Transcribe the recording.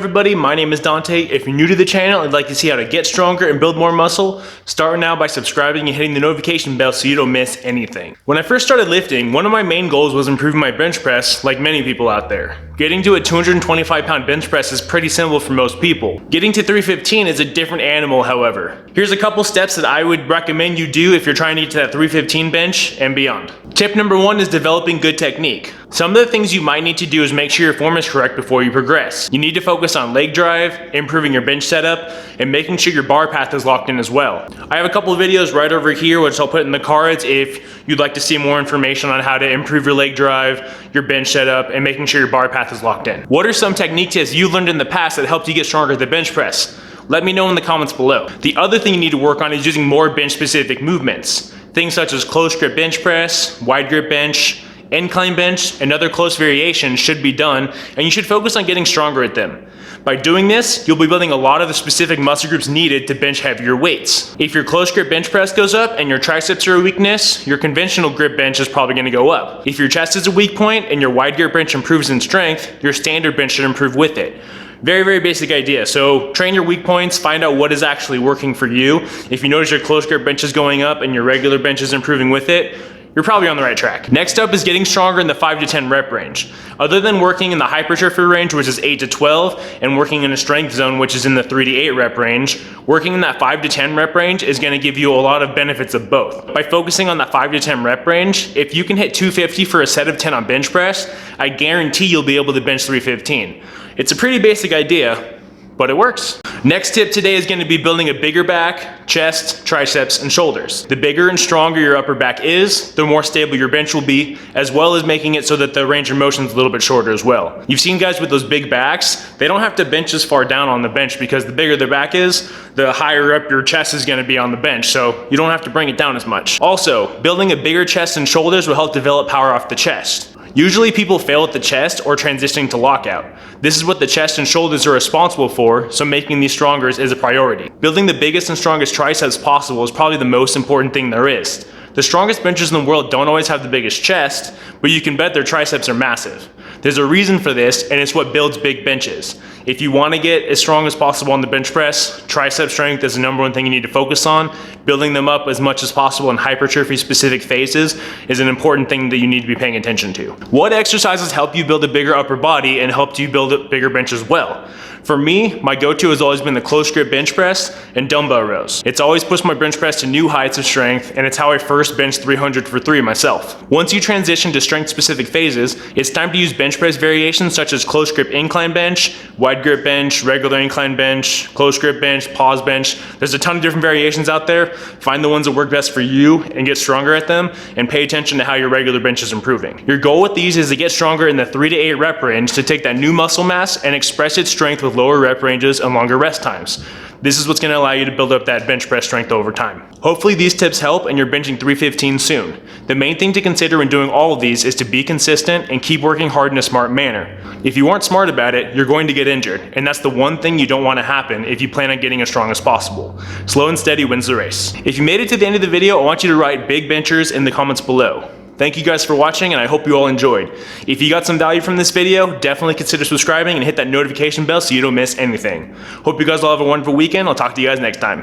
everybody, my name is Dante. If you're new to the channel and like to see how to get stronger and build more muscle, start now by subscribing and hitting the notification bell so you don't miss anything. When I first started lifting, one of my main goals was improving my bench press, like many people out there. Getting to a 225-pound bench press is pretty simple for most people. Getting to 315 is a different animal, however. Here's a couple steps that I would recommend you do if you're trying to get to that 315 bench and beyond. Tip number 1 is developing good technique. Some of the things you might need to do is make sure your form is correct before you progress. You need to focus on leg drive, improving your bench setup, and making sure your bar path is locked in as well. I have a couple of videos right over here which I'll put in the cards if you'd like to see more information on how to improve your leg drive, your bench setup, and making sure your bar path is locked in. What are some technique tips you learned in the past that helped you get stronger at the bench press? Let me know in the comments below. The other thing you need to work on is using more bench specific movements. Things such as close grip bench press, wide grip bench, incline bench, and other close variations should be done, and you should focus on getting stronger at them. By doing this, you'll be building a lot of the specific muscle groups needed to bench heavier weights. If your close grip bench press goes up and your triceps are a weakness, your conventional grip bench is probably going to go up. If your chest is a weak point and your wide grip bench improves in strength, your standard bench should improve with it. Very basic idea. So train your weak points, find out what is actually working for you. If you notice your close grip bench is going up and your regular bench is improving with it, you're probably on the right track. Next up is getting stronger in the 5 to 10 rep range. Other than working in the hypertrophy range, which is 8 to 12, and working in a strength zone, which is in the 3 to 8 rep range, working in that 5 to 10 rep range is gonna give you a lot of benefits of both. By focusing on that 5 to 10 rep range, if you can hit 250 for a set of 10 on bench press, I guarantee you'll be able to bench 315. It's a pretty basic idea, but it works. Next tip today is going to be building a bigger back, chest, triceps, and shoulders. The bigger and stronger your upper back is, the more stable your bench will be, as well as making it so that the range of motion is a little bit shorter as well. You've seen guys with those big backs, they don't have to bench as far down on the bench because the bigger their back is, the higher up your chest is going to be on the bench, so you don't have to bring it down as much. Also, building a bigger chest and shoulders will help develop power off the chest. Usually people fail at the chest or transitioning to lockout. This is what the chest and shoulders are responsible for, so making these stronger is a priority. Building the biggest and strongest triceps possible is probably the most important thing there is. The strongest benchers in the world don't always have the biggest chest, but you can bet their triceps are massive. There's a reason for this, and it's what builds big benches. If you want to get as strong as possible on the bench press, tricep strength is the number one thing you need to focus on. Building them up as much as possible in hypertrophy specific phases is an important thing that you need to be paying attention to. What exercises help you build a bigger upper body and help you build a bigger bench as well? For me, my go-to has always been the close grip bench press and dumbbell rows. It's always pushed my bench press to new heights of strength, and it's how I first benched 300 for 3 myself. Once you transition to strength specific phases, it's time to use bench press variations such as close grip incline bench, wide grip bench, regular incline bench, close grip bench, pause bench. There's a ton of different variations out there. Find the ones that work best for you and get stronger at them, and pay attention to how your regular bench is improving. Your goal with these is to get stronger in the 3 to 8 rep range to take that new muscle mass and express its strength with lower rep ranges and longer rest times. This is what's going to allow you to build up that bench press strength over time. Hopefully these tips help and you're benching 315 soon. The main thing to consider when doing all of these is to be consistent and keep working hard in a smart manner. If you aren't smart about it, you're going to get injured, and that's the one thing you don't want to happen if you plan on getting as strong as possible. Slow and steady wins the race. If you made it to the end of the video, I want you to write big benchers in the comments below. Thank you guys for watching, and I hope you all enjoyed. If you got some value from this video, definitely consider subscribing and hit that notification bell so you don't miss anything. Hope you guys all have a wonderful weekend. I'll talk to you guys next time.